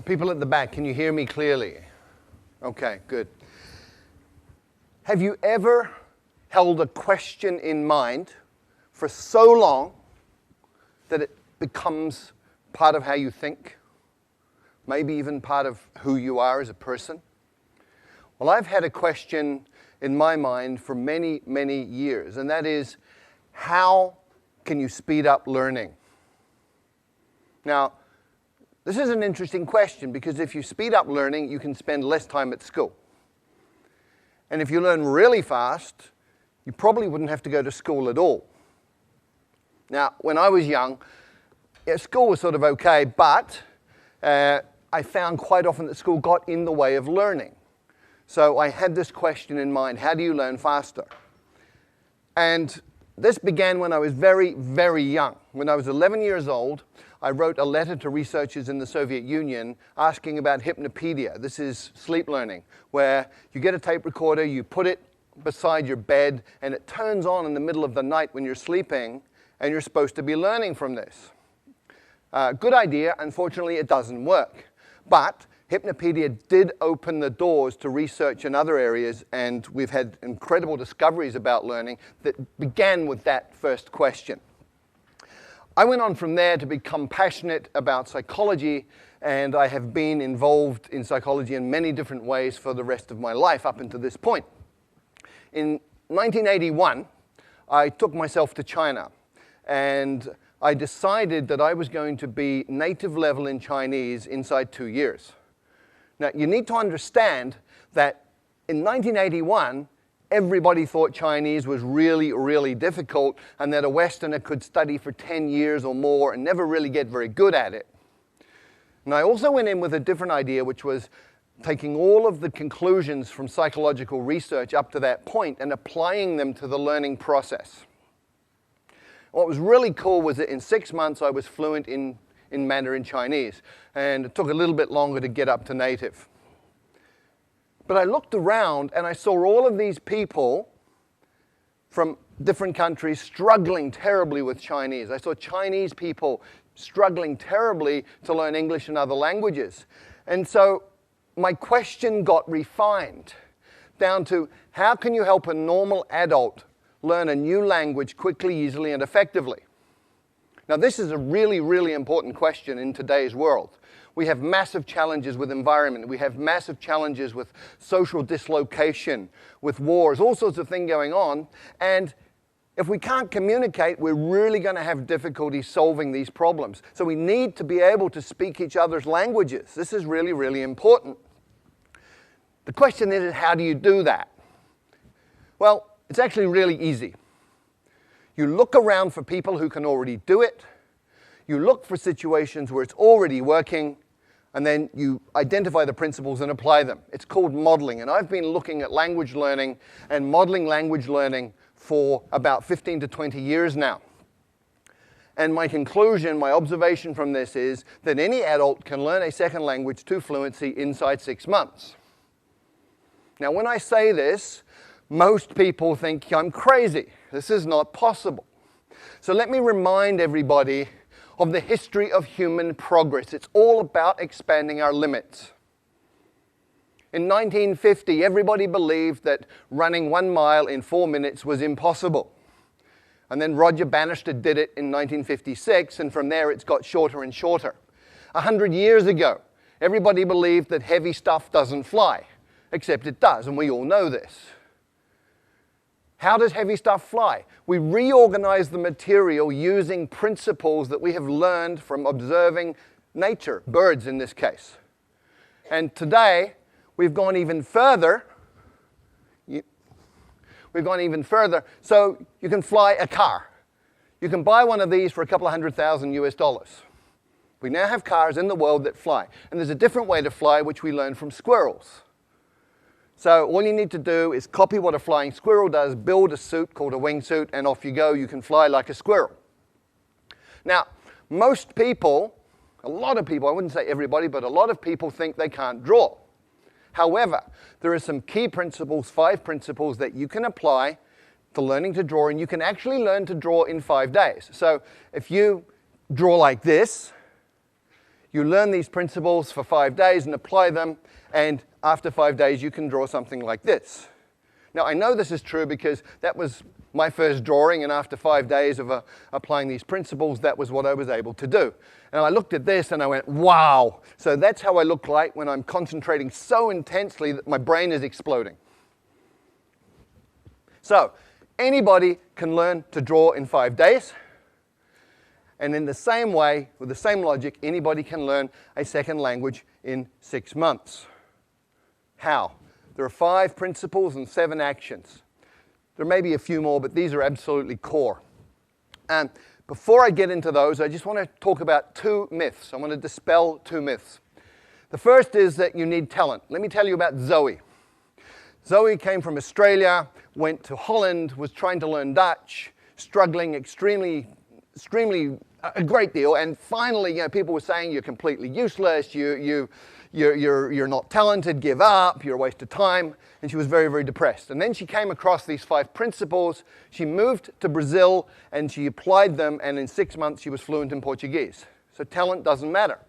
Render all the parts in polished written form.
People at the back, can you hear me clearly? Okay, good. Have you ever held a question in mind for so long that it becomes part of how you think? Maybe even part of who you are as a person? Well, I've had a question in my mind for many, many years, and that is, how can you speed up learning? Now, this is an interesting question because if you speed up learning, you can spend less time at school. And if you learn really fast, you probably wouldn't have to go to school at all. Now, when I was young, school was sort of okay, but I found quite often that school got in the way of learning. So I had this question in mind, how do you learn faster? And this began when I was very, very young. When I was 11 years old, I wrote a letter to researchers in the Soviet Union asking about hypnopedia. This is sleep learning, where you get a tape recorder, you put it beside your bed, and it turns on in the middle of the night when you're sleeping, and you're supposed to be learning from this. Good idea. Unfortunately, it doesn't work. But hypnopedia did open the doors to research in other areas, and we've had incredible discoveries about learning that began with that first question. I went on from there to become passionate about psychology, and I have been involved in psychology in many different ways for the rest of my life up until this point. In 1981, I took myself to China, and I decided that I was going to be native level in Chinese inside 2 years. Now, you need to understand that in 1981, everybody thought Chinese was really, really difficult and that a Westerner could study for 10 years or more and never really get very good at it. And I also went in with a different idea, which was taking all of the conclusions from psychological research up to that point and applying them to the learning process. What was really cool was that in 6 months I was fluent in Mandarin Chinese, and it took a little bit longer to get up to native. But I looked around and I saw all of these people from different countries struggling terribly with Chinese. I saw Chinese people struggling terribly to learn English and other languages. And so my question got refined down to, how can you help a normal adult learn a new language quickly, easily, and effectively? Now, this is a really, really important question in today's world. We have massive challenges with environment. We have massive challenges with social dislocation, with wars, all sorts of things going on. And if we can't communicate, we're really going to have difficulty solving these problems. So we need to be able to speak each other's languages. This is really, really important. The question is, how do you do that? Well, it's actually really easy. You look around for people who can already do it. You look for situations where it's already working, and then you identify the principles and apply them. It's called modeling, and I've been looking at language learning and modeling language learning for about 15 to 20 years now. And my conclusion, my observation from this is that any adult can learn a second language to fluency inside 6 months. Now, when I say this, most people think I'm crazy. This is not possible. So let me remind everybody of the history of human progress. It's all about expanding our limits. In 1950, everybody believed that running 1 mile in 4 minutes was impossible. And then Roger Bannister did it in 1956, and from there it's got shorter and shorter. 100 years ago, everybody believed that heavy stuff doesn't fly, except it does, and we all know this. How does heavy stuff fly? We reorganize the material using principles that we have learned from observing nature, birds in this case. And today, we've gone even further. So you can fly a car. You can buy one of these for a couple of $100,000 US. We now have cars in the world that fly. And there's a different way to fly, which we learned from squirrels. So all you need to do is copy what a flying squirrel does, build a suit called a wingsuit, and off you go. You can fly like a squirrel. Now, most people, a lot of people, I wouldn't say everybody, but a lot of people think they can't draw. However, there are some key principles, 5 principles that you can apply to learning to draw, and you can actually learn to draw in 5 days. So if you draw like this, You learn these principles for 5 days and apply them, and after 5 days you can draw something like this. Now I know this is true because that was my first drawing, and after 5 days of applying these principles, that was what I was able to do. And I looked at this and I went, wow! So that's how I look like when I'm concentrating so intensely that my brain is exploding. So, anybody can learn to draw in 5 days. And in the same way, with the same logic, anybody can learn a second language in 6 months. How? There are 5 principles and 7 actions. There may be a few more, but these are absolutely core. And before I get into those, I just want to talk about 2 myths. I want to dispel 2 myths. The first is that you need talent. Let me tell you about Zoe. Zoe came from Australia, went to Holland, was trying to learn Dutch, struggling extremely a great deal, and finally, people were saying you're completely useless, you're not talented, give up, you're a waste of time, and she was very, very depressed. And then she came across these 5 principles, she moved to Brazil, and she applied them, and in 6 months she was fluent in Portuguese. So talent doesn't matter.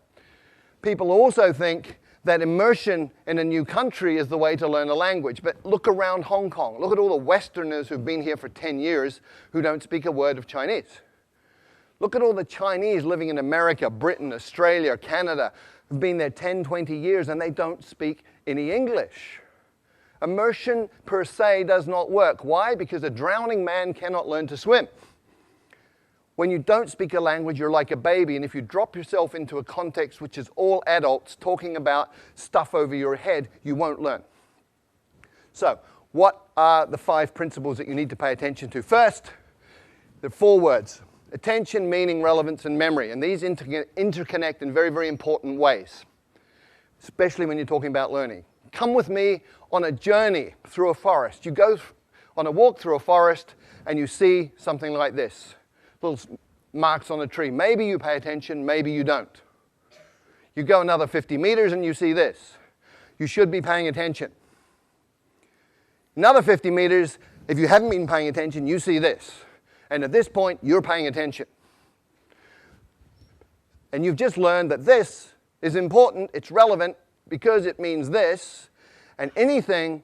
People also think that immersion in a new country is the way to learn a language, but look around Hong Kong. Look at all the Westerners who've been here for 10 years who don't speak a word of Chinese. Look at all the Chinese living in America, Britain, Australia, Canada, who've been there 10, 20 years, and they don't speak any English. Immersion per se does not work. Why? Because a drowning man cannot learn to swim. When you don't speak a language, you're like a baby, and if you drop yourself into a context which is all adults talking about stuff over your head, you won't learn. So, what are the 5 principles that you need to pay attention to? First, there are 4 words. Attention, meaning, relevance, and memory. And these interconnect in very, very important ways, especially when you're talking about learning. Come with me on a journey through a forest. You go on a walk through a forest and you see something like this. Little marks on a tree. Maybe you pay attention, maybe you don't. You go another 50 meters and you see this. You should be paying attention. Another 50 meters, if you haven't been paying attention, you see this. And at this point, you're paying attention. And you've just learned that this is important, it's relevant, because it means this, and anything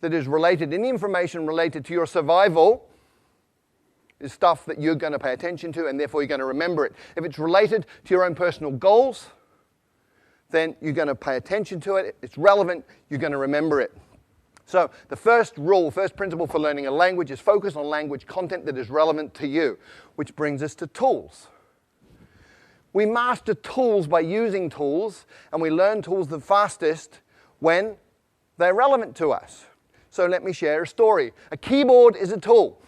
that is related, any information related to your survival is stuff that you're going to pay attention to, and therefore you're going to remember it. If it's related to your own personal goals, then you're going to pay attention to it. It's relevant, you're going to remember it. So the first rule, first principle for learning a language is focus on language content that is relevant to you, which brings us to tools. We master tools by using tools, and we learn tools the fastest when they're relevant to us. So let me share a story. A keyboard is a tool.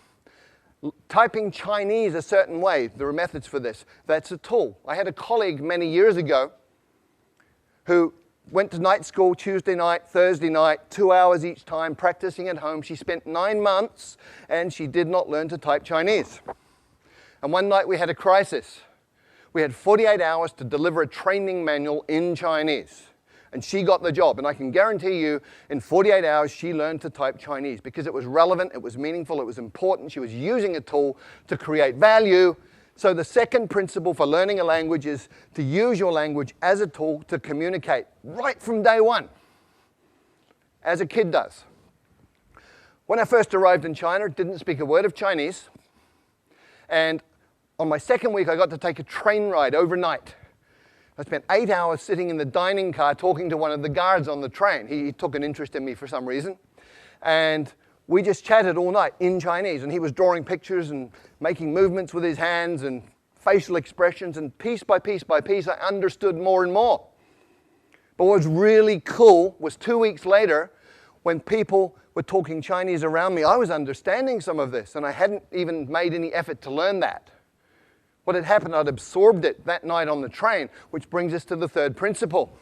Typing Chinese a certain way, there are methods for this, that's a tool. I had a colleague many years ago who went to night school Tuesday night, Thursday night, 2 hours each time, practicing at home. She spent 9 months, and she did not learn to type Chinese. And one night we had a crisis. We had 48 hours to deliver a training manual in Chinese. And she got the job. And I can guarantee you, in 48 hours, she learned to type Chinese because it was relevant, it was meaningful, it was important. She was using a tool to create value. So the second principle for learning a language is to use your language as a tool to communicate right from day one, as a kid does. When I first arrived in China, didn't speak a word of Chinese, and on my second week I got to take a train ride overnight. I spent 8 hours sitting in the dining car talking to one of the guards on the train. He took an interest in me for some reason, and we just chatted all night in Chinese, and he was drawing pictures and making movements with his hands and facial expressions, and piece by piece by piece, I understood more and more. But what was really cool was 2 weeks later, when people were talking Chinese around me, I was understanding some of this, and I hadn't even made any effort to learn that. What had happened, I'd absorbed it that night on the train, which brings us to the third principle.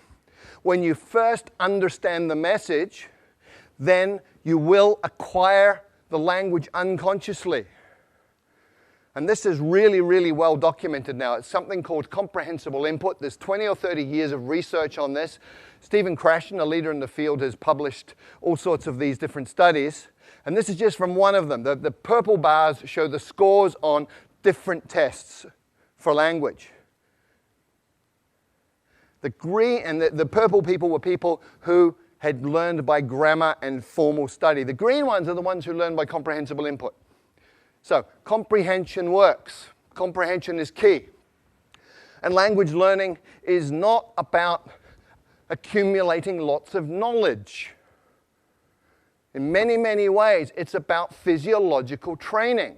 When you first understand the message, then you will acquire the language unconsciously. And this is really, really well documented now. It's something called comprehensible input. There's 20 or 30 years of research on this. Stephen Krashen, a leader in the field, has published all sorts of these different studies. And this is just from one of them. The purple bars show the scores on different tests for language. The green and the purple people were people who had learned by grammar and formal study. The green ones are the ones who learn by comprehensible input. So comprehension works. Comprehension is key. And language learning is not about accumulating lots of knowledge. In many, many ways, it's about physiological training.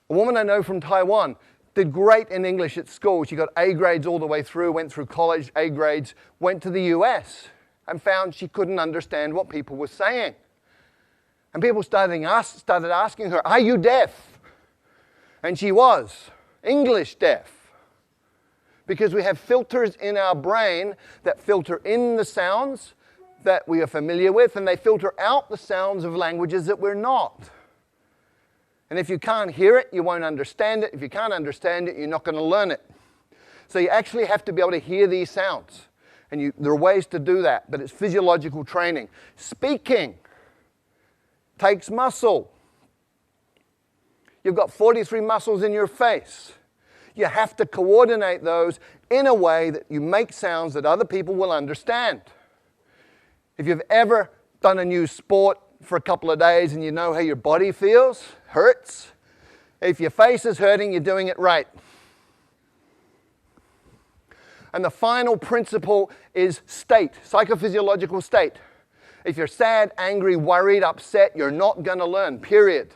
A woman I know from Taiwan did great in English at school. She got A grades all the way through, went through college, A grades, went to the US, and found she couldn't understand what people were saying. And people started asking her, "Are you deaf?" And she was English deaf. Because we have filters in our brain that filter in the sounds that we are familiar with, and they filter out the sounds of languages that we're not. And if you can't hear it, you won't understand it. If you can't understand it, you're not going to learn it. So you actually have to be able to hear these sounds. And there are ways to do that, but it's physiological training. Speaking takes muscle. You've got 43 muscles in your face. You have to coordinate those in a way that you make sounds that other people will understand. If you've ever done a new sport for a couple of days and you know how your body feels, hurts, if your face is hurting, you're doing it right. And the final principle is state, psychophysiological state. If you're sad, angry, worried, upset, you're not going to learn, period.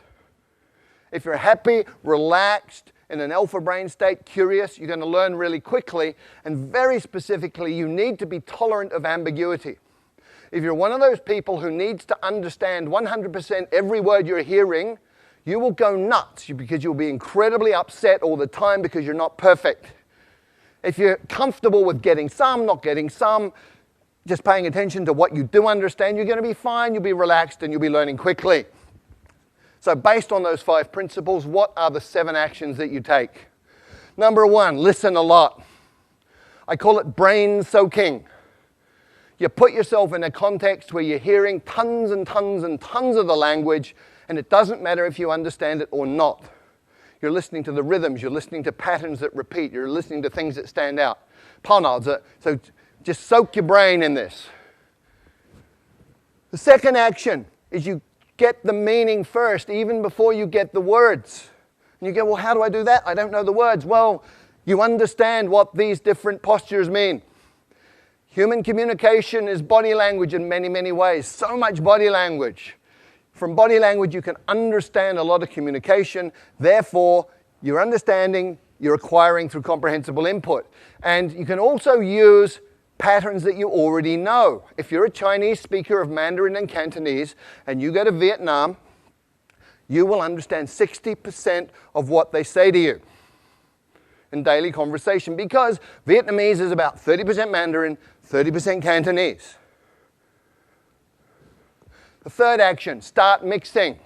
If you're happy, relaxed, in an alpha brain state, curious, you're going to learn really quickly. And very specifically, you need to be tolerant of ambiguity. If you're one of those people who needs to understand 100% every word you're hearing, you will go nuts because you'll be incredibly upset all the time because you're not perfect. If you're comfortable with getting some, not getting some, just paying attention to what you do understand, you're going to be fine, you'll be relaxed, and you'll be learning quickly. So based on those 5 principles, what are the 7 actions that you take? Number 1, listen a lot. I call it brain soaking. You put yourself in a context where you're hearing tons and tons and tons of the language, and it doesn't matter if you understand it or not. You're listening to the rhythms, you're listening to patterns that repeat, you're listening to things that stand out. So just soak your brain in this. The second action is you get the meaning first, even before you get the words. And you go, well, how do I do that? I don't know the words. Well, you understand what these different postures mean. Human communication is body language in many, many ways. So much body language. From body language, you can understand a lot of communication. Therefore, you're understanding, you're acquiring through comprehensible input. And you can also use patterns that you already know. If you're a Chinese speaker of Mandarin and Cantonese and you go to Vietnam, you will understand 60% of what they say to you in daily conversation because Vietnamese is about 30% Mandarin, 30% Cantonese. The third action, start mixing.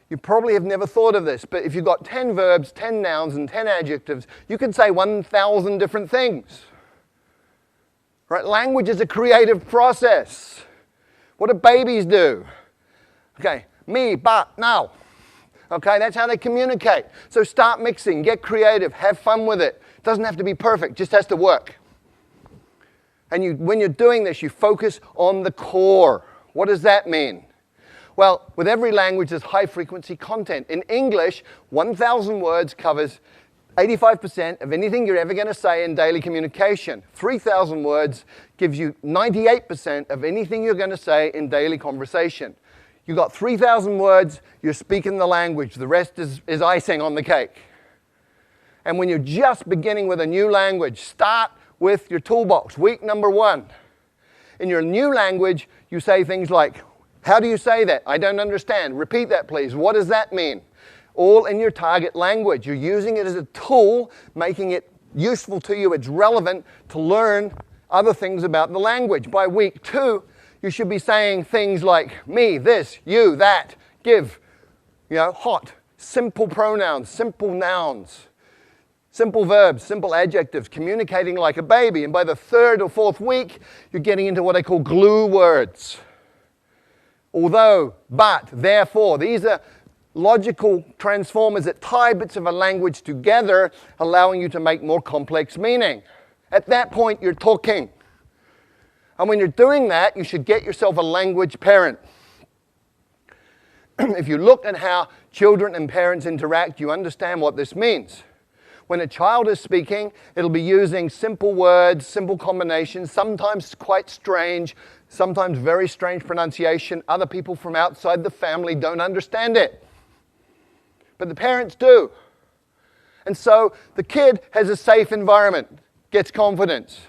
You probably have never thought of this, but if you've got 10 verbs, 10 nouns, and 10 adjectives, you can say 1,000 different things. Right? Language is a creative process. What do babies do? Okay, me, ba, now. Okay, that's how they communicate. So start mixing, get creative, have fun with it. It doesn't have to be perfect, just has to work. And when you're doing this, you focus on the core. What does that mean? Well, with every language, there's high-frequency content. In English, 1,000 words covers 85% of anything you're ever going to say in daily communication. 3,000 words gives you 98% of anything you're going to say in daily conversation. You've got 3,000 words, you're speaking the language. The rest is icing on the cake. And when you're just beginning with a new language, start with your toolbox. Week number 1. In your new language, you say things like, how do you say that? I don't understand. Repeat that, please. What does that mean? All in your target language. You're using it as a tool, making it useful to you. It's relevant to learn other things about the language. By week 2, you should be saying things like me, this, you, that, give, hot, simple pronouns, simple nouns, simple verbs, simple adjectives, communicating like a baby. And by the 3rd or 4th week, you're getting into what I call glue words. Although, but, therefore, these are logical transformers that tie bits of a language together, allowing you to make more complex meaning. At that point, you're talking. And when you're doing that, you should get yourself a language parent. If you look at how children and parents interact, you understand what this means. When a child is speaking, it'll be using simple words, simple combinations, sometimes quite strange, sometimes very strange pronunciation. Other people from outside the family don't understand it. But the parents do. And so the kid has a safe environment, gets confidence.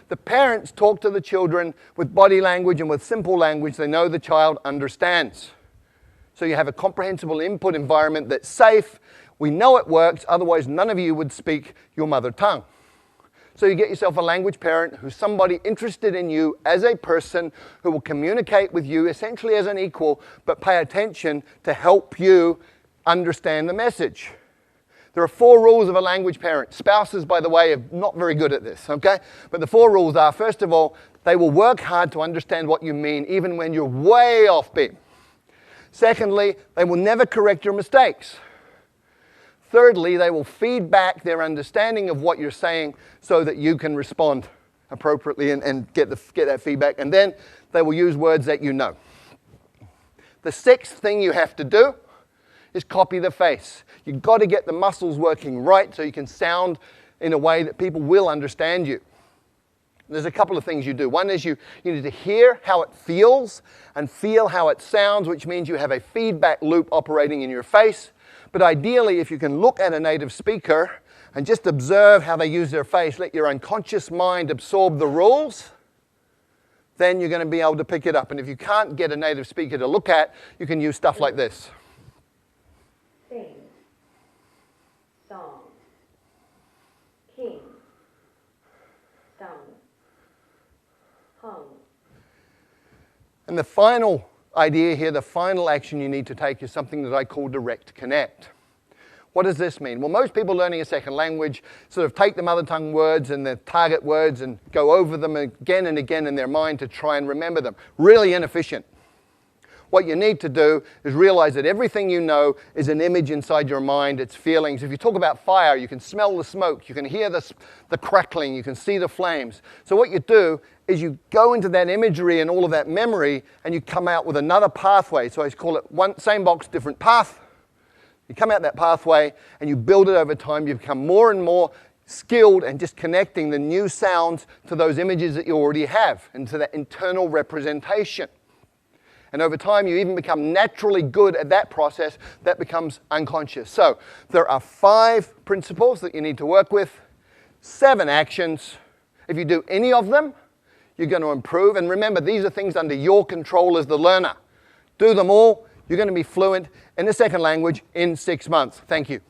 The parents talk to the children with body language and with simple language they know the child understands. So you have a comprehensible input environment that's safe. We know it works, otherwise none of you would speak your mother tongue. So you get yourself a language parent who's somebody interested in you as a person who will communicate with you essentially as an equal, but pay attention to help you understand the message. There are 4 rules of a language parent. Spouses, by the way, are not very good at this, okay? But the 4 rules are, first of all, they will work hard to understand what you mean, even when you're way off beat. Secondly, they will never correct your mistakes. Thirdly, they will feed back their understanding of what you're saying so that you can respond appropriately and get that feedback. And then they will use words that you know. The 6th thing you have to do is copy the face. You've got to get the muscles working right so you can sound in a way that people will understand you. There's a couple of things you do. One is you need to hear how it feels and feel how it sounds, which means you have a feedback loop operating in your face. But ideally, if you can look at a native speaker and just observe how they use their face, let your unconscious mind absorb the rules, then you're going to be able to pick it up. And if you can't get a native speaker to look at, you can use stuff like this. Sing, song, king, sung, hung. And the final idea here, the final action you need to take is something that I call direct connect. What does this mean? Well, most people learning a second language sort of take the mother tongue words and the target words and go over them again and again in their mind to try and remember them. Really inefficient. What you need to do is realize that everything you know is an image inside your mind, it's feelings. If you talk about fire, you can smell the smoke, you can hear the crackling, you can see the flames. So what you do is you go into that imagery and all of that memory and you come out with another pathway. So I call it same box, different path. You come out that pathway and you build it over time. You become more and more skilled and just connecting the new sounds to those images that you already have and to that internal representation. And over time, you even become naturally good at that process that becomes unconscious. So there are 5 principles that you need to work with, 7 actions. If you do any of them, you're going to improve. And remember, these are things under your control as the learner. Do them all. You're going to be fluent in a second language in 6 months. Thank you.